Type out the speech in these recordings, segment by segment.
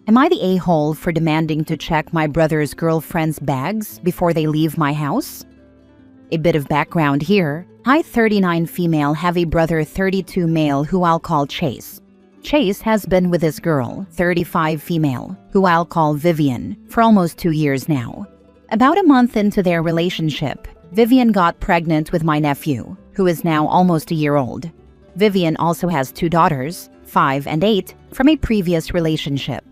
Am I the a-hole for demanding to check my brother's girlfriend's bags before they leave my house? A bit of background here. I, 39 female, have a brother 32 male who I'll call Chase. Chase has been with this girl, 35 female, who I'll call Vivian, for almost 2 years now. About a month into their relationship, Vivian got pregnant with my nephew, who is now almost a year old. Vivian also has 2 daughters, 5 and 8, from a previous relationship.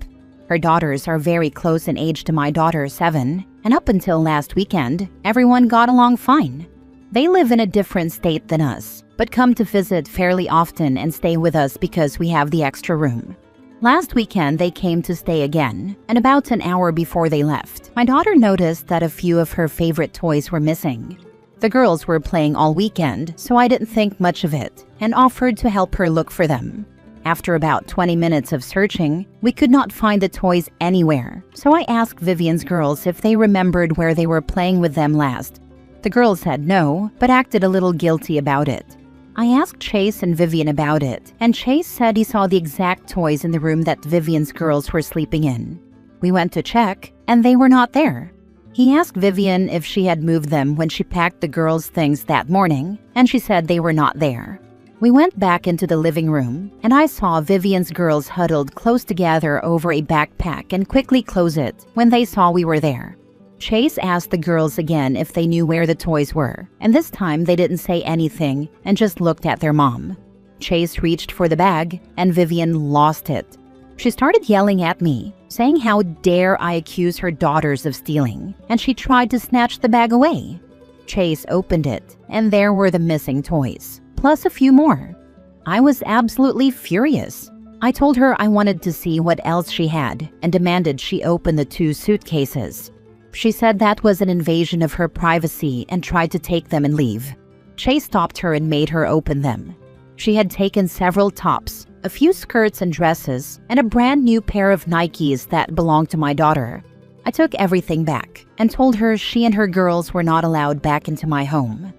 Her daughters are very close in age to my daughter, 7, and up until last weekend, everyone got along fine. They live in a different state than us, but come to visit fairly often and stay with us because we have the extra room. Last weekend, they came to stay again, and about an hour before they left, my daughter noticed that a few of her favorite toys were missing. The girls were playing all weekend, so I didn't think much of it and offered to help her look for them. After about 20 minutes of searching, we could not find the toys anywhere, so I asked Vivian's girls if they remembered where they were playing with them last. The girls said no, but acted a little guilty about it. I asked Chase and Vivian about it, and Chase said he saw the exact toys in the room that Vivian's girls were sleeping in. We went to check, and they were not there. He asked Vivian if she had moved them when she packed the girls' things that morning, and she said they were not there. We went back into the living room, and I saw Vivian's girls huddled close together over a backpack and quickly close it when they saw we were there. Chase asked the girls again if they knew where the toys were, and this time they didn't say anything and just looked at their mom. Chase reached for the bag, and Vivian lost it. She started yelling at me, saying how dare I accuse her daughters of stealing, and she tried to snatch the bag away. Chase opened it, and there were the missing toys, plus a few more. I was absolutely furious. I told her I wanted to see what else she had and demanded she open the 2 suitcases. She said that was an invasion of her privacy and tried to take them and leave. Chase stopped her and made her open them. She had taken several tops, a few skirts and dresses, and a brand new pair of Nikes that belonged to my daughter. I took everything back and told her she and her girls were not allowed back into my home.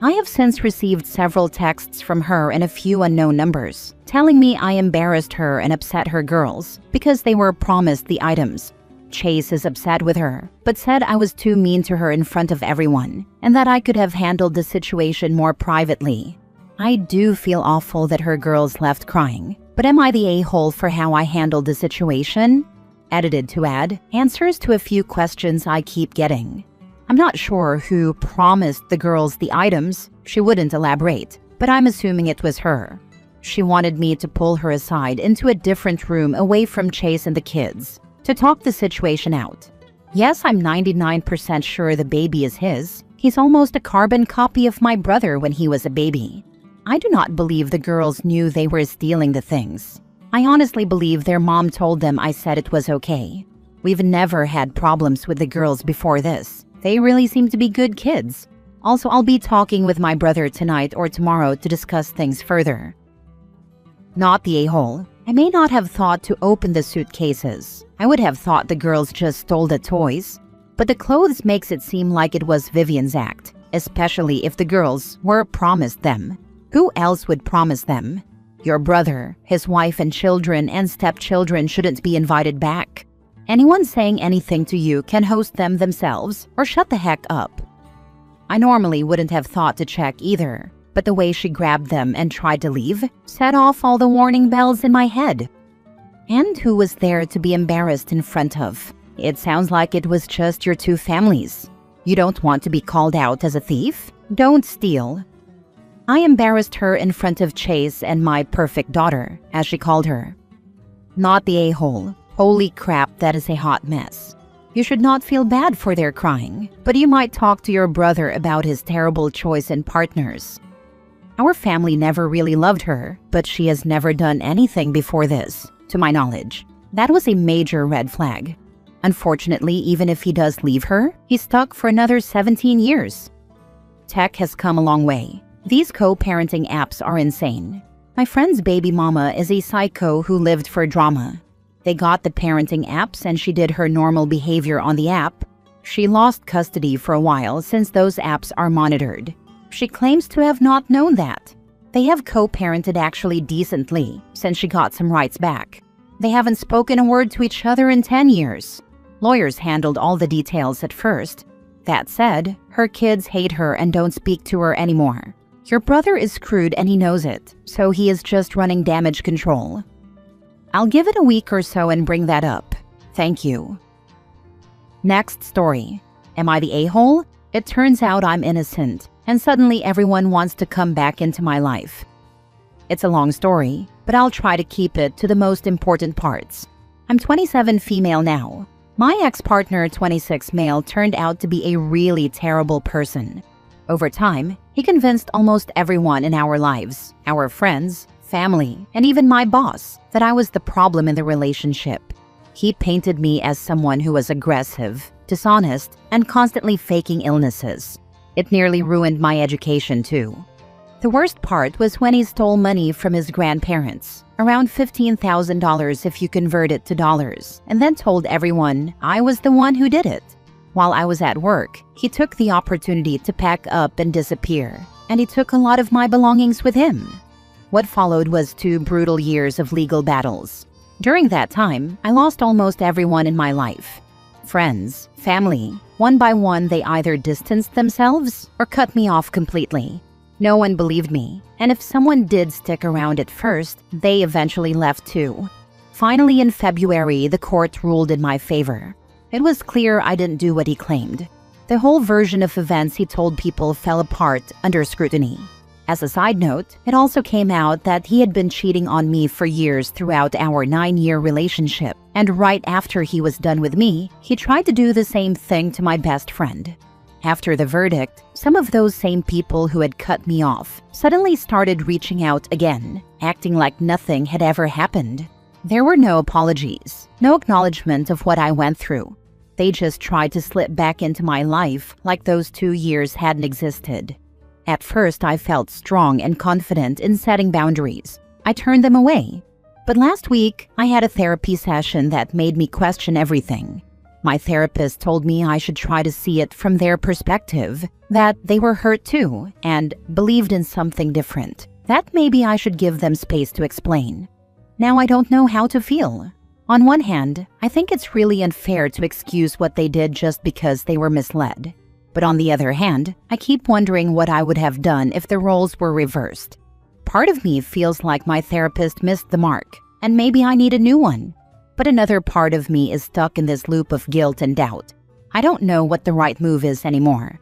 I have since received several texts from her and a few unknown numbers, telling me I embarrassed her and upset her girls because they were promised the items. Chase is upset with her, but said I was too mean to her in front of everyone, and that I could have handled the situation more privately. I do feel awful that her girls left crying, but am I the a-hole for how I handled the situation? Edited to add answers to a few questions I keep getting. I'm not sure who promised the girls the items. She wouldn't elaborate, but I'm assuming it was her. She wanted me to pull her aside into a different room away from Chase and the kids to talk the situation out. Yes, I'm 99% sure the baby is his. He's almost a carbon copy of my brother when he was a baby. I do not believe the girls knew they were stealing the things. I honestly believe their mom told them I said it was okay. We've never had problems with the girls before this. They really seem to be good kids. Also, I'll be talking with my brother tonight or tomorrow to discuss things further. Not the a-hole. I may not have thought to open the suitcases. I would have thought the girls just stole the toys. But the clothes makes it seem like it was Vivian's act, especially if the girls were promised them. Who else would promise them? Your brother, his wife and children and stepchildren shouldn't be invited back. Anyone saying anything to you can host them themselves or shut the heck up. I normally wouldn't have thought to check either, but the way she grabbed them and tried to leave set off all the warning bells in my head. And who was there to be embarrassed in front of? It sounds like it was just your 2 families. You don't want to be called out as a thief? Don't steal. I embarrassed her in front of Chase and my perfect daughter, as she called her. Not the a-hole. Holy crap, that is a hot mess. You should not feel bad for their crying, but you might talk to your brother about his terrible choice in partners. Our family never really loved her, but she has never done anything before this, to my knowledge. That was a major red flag. Unfortunately, even if he does leave her, he's stuck for another 17 years. Tech has come a long way. These co-parenting apps are insane. My friend's baby mama is a psycho who lived for drama. They got the parenting apps and she did her normal behavior on the app. She lost custody for a while since those apps are monitored. She claims to have not known that. They have co-parented actually decently since she got some rights back. They haven't spoken a word to each other in 10 years. Lawyers handled all the details at first. That said, her kids hate her and don't speak to her anymore. Your brother is screwed and he knows it, so he is just running damage control. I'll give it a week or so and bring that up. Thank you. Next story. Am I the a-hole? It turns out I'm innocent, and suddenly everyone wants to come back into my life. It's a long story, but I'll try to keep it to the most important parts. I'm 27 female now. My ex-partner, 26 male, turned out to be a really terrible person. Over time, he convinced almost everyone in our lives, our friends, family, and even my boss, that I was the problem in the relationship. He painted me as someone who was aggressive, dishonest, and constantly faking illnesses. It nearly ruined my education too. The worst part was when he stole money from his grandparents, around $15,000 if you convert it to dollars, and then told everyone I was the one who did it. While I was at work, he took the opportunity to pack up and disappear, and he took a lot of my belongings with him. What followed was 2 brutal years of legal battles. During that time, I lost almost everyone in my life. Friends, family, one by one they either distanced themselves or cut me off completely. No one believed me, and if someone did stick around at first, they eventually left too. Finally, in February, the court ruled in my favor. It was clear I didn't do what he claimed. The whole version of events he told people fell apart under scrutiny. As a side note, it also came out that he had been cheating on me for years throughout our 9-year relationship, and right after he was done with me, he tried to do the same thing to my best friend. After the verdict, some of those same people who had cut me off suddenly started reaching out again, acting like nothing had ever happened. There were no apologies, no acknowledgement of what I went through. They just tried to slip back into my life like those 2 years hadn't existed. At first, I felt strong and confident in setting boundaries. I turned them away. But last week, I had a therapy session that made me question everything. My therapist told me I should try to see it from their perspective, that they were hurt too and believed in something different, that maybe I should give them space to explain. Now I don't know how to feel. On one hand, I think it's really unfair to excuse what they did just because they were misled. But on the other hand, I keep wondering what I would have done if the roles were reversed. Part of me feels like my therapist missed the mark, and maybe I need a new one. But another part of me is stuck in this loop of guilt and doubt. I don't know what the right move is anymore.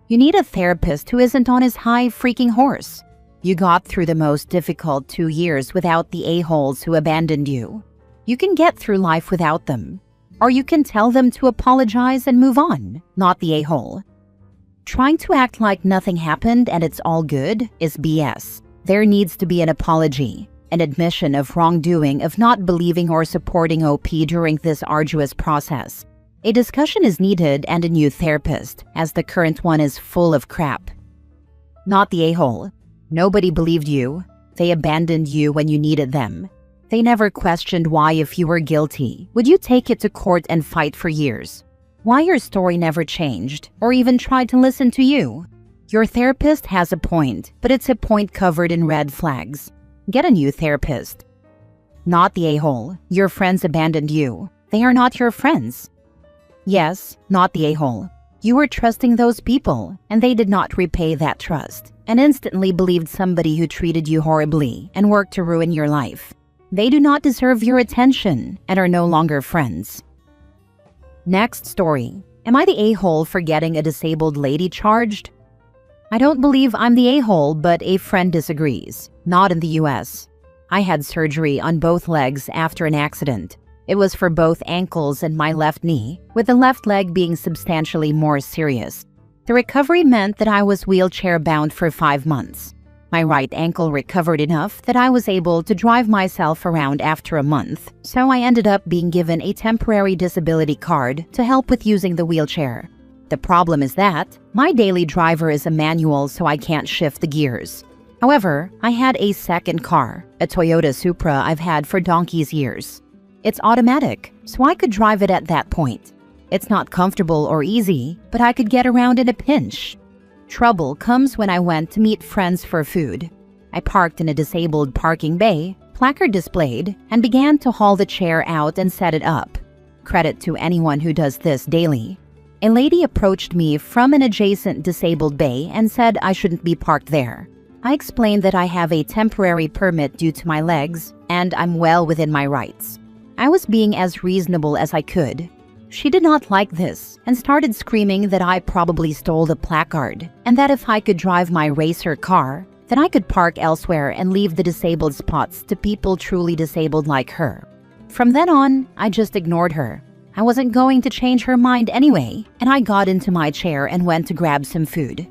You need a therapist who isn't on his high freaking horse. You got through the most difficult 2 years without the a-holes who abandoned you. You can get through life without them. Or you can tell them to apologize and move on, not the a-hole. Trying to act like nothing happened and it's all good is BS. There needs to be an apology, an admission of wrongdoing, of not believing or supporting OP during this arduous process. A discussion is needed and a new therapist, as the current one is full of crap. Not the a-hole. Nobody believed you. They abandoned you when you needed them. They never questioned why, if you were guilty, would you take it to court and fight for years? Why your story never changed, or even tried to listen to you? Your therapist has a point, but it's a point covered in red flags. Get a new therapist. Not the a-hole. Your friends abandoned you. They are not your friends. Yes, not the a-hole. You were trusting those people, and they did not repay that trust, and instantly believed somebody who treated you horribly and worked to ruin your life. They do not deserve your attention and are no longer friends. Next story. Am I the a-hole for getting a disabled lady charged? I don't believe I'm the a-hole, but a friend disagrees. Not in the US. I had surgery on both legs after an accident. It was for both ankles and my left knee, with the left leg being substantially more serious. The recovery meant that I was wheelchair-bound for 5 months. My right ankle recovered enough that I was able to drive myself around after a month, so I ended up being given a temporary disability card to help with using the wheelchair. The problem is that my daily driver is a manual, so I can't shift the gears. However, I had a second car, a Toyota Supra I've had for donkey's years. It's automatic, so I could drive it at that point. It's not comfortable or easy, but I could get around in a pinch. Trouble comes when I went to meet friends for food. I parked in a disabled parking bay, placard displayed, and began to haul the chair out and set it up. Credit to anyone who does this daily. A lady approached me from an adjacent disabled bay and said I shouldn't be parked there. I explained that I have a temporary permit due to my legs and I'm well within my rights. I was being as reasonable as I could. She did not like this and started screaming that I probably stole the placard and that if I could drive my racer car, then I could park elsewhere and leave the disabled spots to people truly disabled like her. From then on, I just ignored her. I wasn't going to change her mind anyway, and I got into my chair and went to grab some food.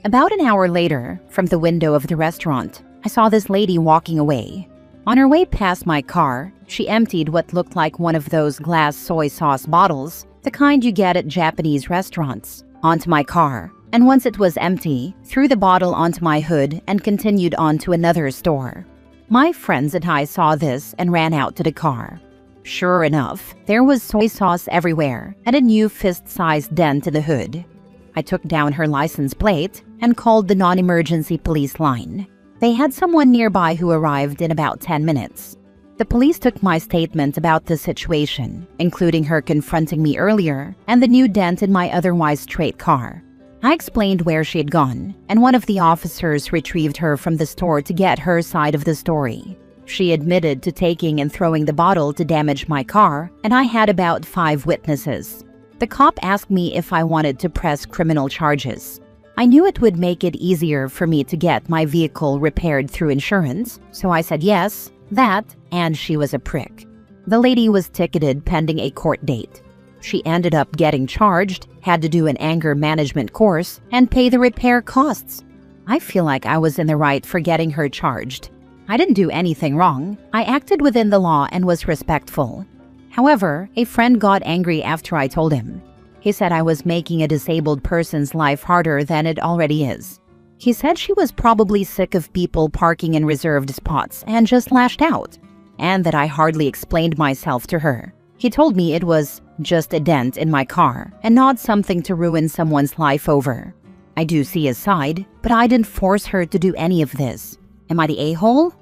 About an hour later, from the window of the restaurant, I saw this lady walking away. On her way past my car, she emptied what looked like one of those glass soy sauce bottles, the kind you get at Japanese restaurants, onto my car, and once it was empty, threw the bottle onto my hood and continued on to another store. My friends and I saw this and ran out to the car. Sure enough, there was soy sauce everywhere and a new fist-sized dent in the hood. I took down her license plate and called the non-emergency police line. They had someone nearby who arrived in about 10 minutes. The police took my statement about the situation, including her confronting me earlier and the new dent in my otherwise straight car. I explained where she had gone, and one of the officers retrieved her from the store to get her side of the story. She admitted to taking and throwing the bottle to damage my car, and I had about 5 witnesses. The cop asked me if I wanted to press criminal charges. I knew it would make it easier for me to get my vehicle repaired through insurance, so I said yes, that, and she was a prick. The lady was ticketed pending a court date. She ended up getting charged, had to do an anger management course, and pay the repair costs. I feel like I was in the right for getting her charged. I didn't do anything wrong. I acted within the law and was respectful. However, a friend got angry after I told him. He said I was making a disabled person's life harder than it already is. He said she was probably sick of people parking in reserved spots and just lashed out, and that I hardly explained myself to her. He told me it was just a dent in my car and not something to ruin someone's life over. I do see his side, but I didn't force her to do any of this. Am I the a-hole?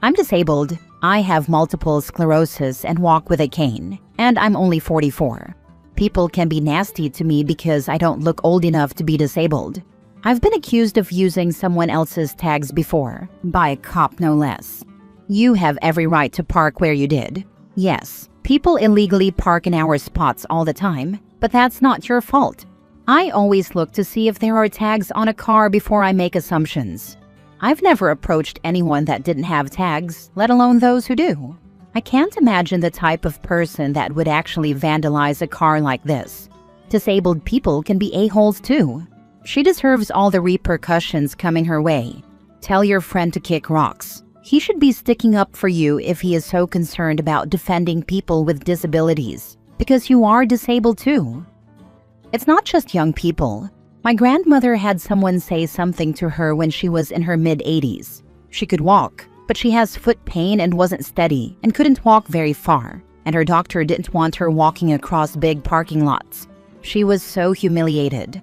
I'm disabled. I have multiple sclerosis and walk with a cane, and I'm only 44. People can be nasty to me because I don't look old enough to be disabled. I've been accused of using someone else's tags before, by a cop no less. You have every right to park where you did. Yes, people illegally park in our spots all the time, but that's not your fault. I always look to see if there are tags on a car before I make assumptions. I've never approached anyone that didn't have tags, let alone those who do. I can't imagine the type of person that would actually vandalize a car like this. Disabled people can be a-holes too. She deserves all the repercussions coming her way. Tell your friend to kick rocks. He should be sticking up for you if he is so concerned about defending people with disabilities, because you are disabled too. It's not just young people. My grandmother had someone say something to her when she was in her mid-80s. She could walk, but she has foot pain and wasn't steady and couldn't walk very far, and her doctor didn't want her walking across big parking lots. She was so humiliated.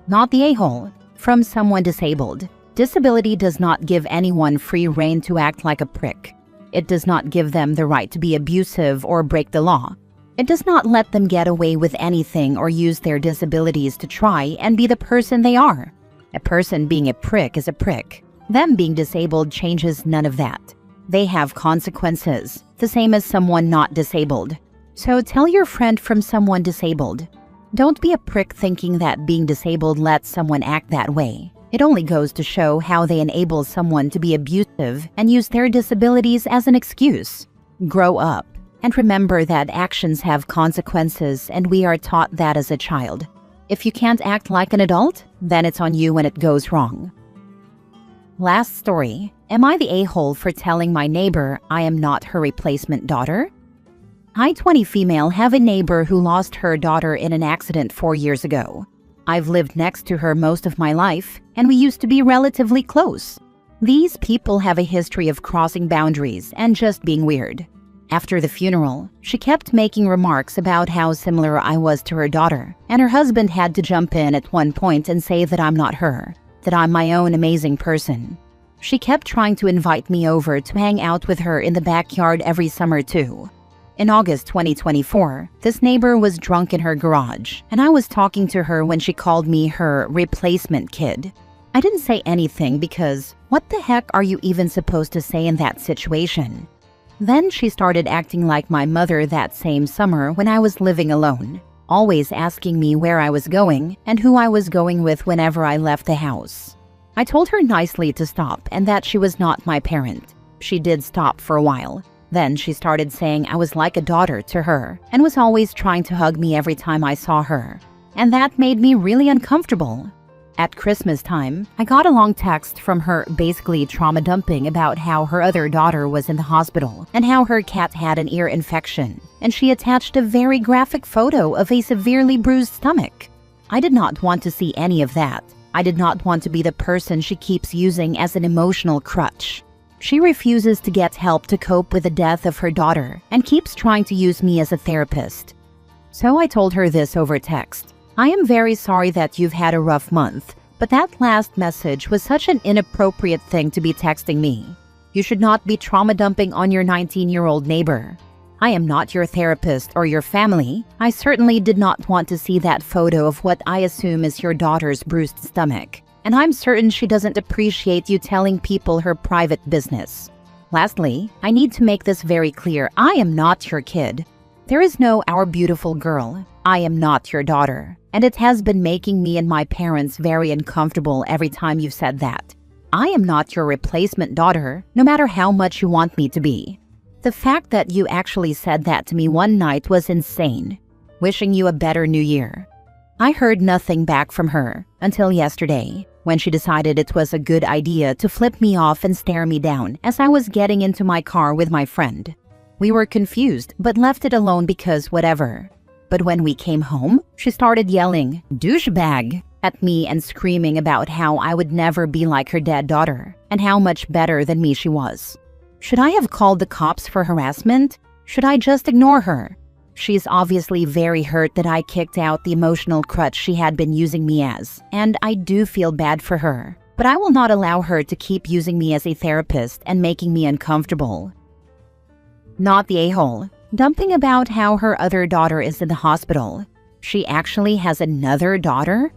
Not the a-hole. From someone disabled. Disability does not give anyone free rein to act like a prick. It does not give them the right to be abusive or break the law. It does not let them get away with anything or use their disabilities to try and be the person they are. A person being a prick is a prick. Them being disabled changes none of that. They have consequences, the same as someone not disabled. So tell your friend from someone disabled. Don't be a prick thinking that being disabled lets someone act that way. It only goes to show how they enable someone to be abusive and use their disabilities as an excuse. Grow up. And remember that actions have consequences, and we are taught that as a child. If you can't act like an adult, then it's on you when it goes wrong. Last story. Am I the a-hole for telling my neighbor I am not her replacement daughter? I, 20 female, have a neighbor who lost her daughter in an accident 4 years ago. I've lived next to her most of my life, and we used to be relatively close. These people have a history of crossing boundaries and just being weird. After the funeral, she kept making remarks about how similar I was to her daughter, and her husband had to jump in at one point and say that I'm not her, that I'm my own amazing person. She kept trying to invite me over to hang out with her in the backyard every summer too. In August 2024, this neighbor was drunk in her garage, and I was talking to her when she called me her replacement kid. I didn't say anything because what the heck are you even supposed to say in that situation? Then she started acting like my mother that same summer when I was living alone, always asking me where I was going and who I was going with whenever I left the house. I told her nicely to stop and that she was not my parent. She did stop for a while. Then she started saying I was like a daughter to her and was always trying to hug me every time I saw her. And that made me really uncomfortable. At Christmas time, I got a long text from her basically trauma dumping about how her other daughter was in the hospital and how her cat had an ear infection. And she attached a very graphic photo of a severely bruised stomach. I did not want to see any of that. I did not want to be the person she keeps using as an emotional crutch. She refuses to get help to cope with the death of her daughter and keeps trying to use me as a therapist. So I told her this over text. I am very sorry that you've had a rough month, but that last message was such an inappropriate thing to be texting me. You should not be trauma dumping on your 19-year-old neighbor. I am not your therapist or your family. I certainly did not want to see that photo of what I assume is your daughter's bruised stomach. And I'm certain she doesn't appreciate you telling people her private business. Lastly, I need to make this very clear. I am not your kid. There is no our beautiful girl. I am not your daughter. And it has been making me and my parents very uncomfortable every time you've said that. I am not your replacement daughter, no matter how much you want me to be. The fact that you actually said that to me one night was insane. Wishing you a better new year. I heard nothing back from her until yesterday, when she decided it was a good idea to flip me off and stare me down as I was getting into my car with my friend. We were confused but left it alone because whatever. But when we came home, she started yelling, "Douchebag!" at me and screaming about how I would never be like her dead daughter and how much better than me she was. Should I have called the cops for harassment? Should I just ignore her? She's obviously very hurt that I kicked out the emotional crutch she had been using me as, and I do feel bad for her. But I will not allow her to keep using me as a therapist and making me uncomfortable. Not the a-hole. Dumping about how her other daughter is in the hospital. She actually has another daughter?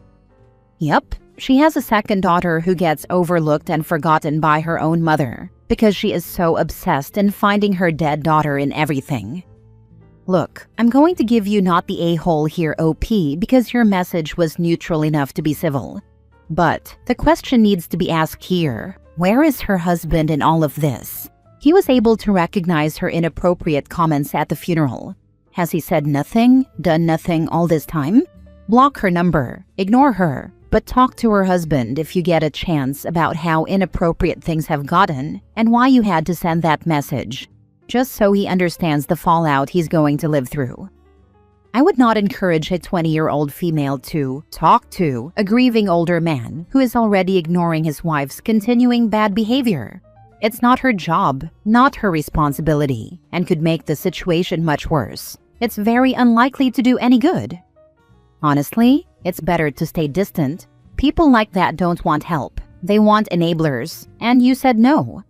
Yep, she has a second daughter who gets overlooked and forgotten by her own mother because she is so obsessed in finding her dead daughter in everything. Look, I'm going to give you not the a-hole here OP because your message was neutral enough to be civil. But the question needs to be asked here. Where is her husband in all of this? He was able to recognize her inappropriate comments at the funeral. Has he said nothing, done nothing all this time? Block her number, ignore her, but talk to her husband if you get a chance about how inappropriate things have gotten and why you had to send that message, just so he understands the fallout he's going to live through. I would not encourage a 20-year-old female to talk to a grieving older man who is already ignoring his wife's continuing bad behavior. It's not her job, not her responsibility, and could make the situation much worse. It's very unlikely to do any good. Honestly, it's better to stay distant. People like that don't want help. They want enablers, and you said no.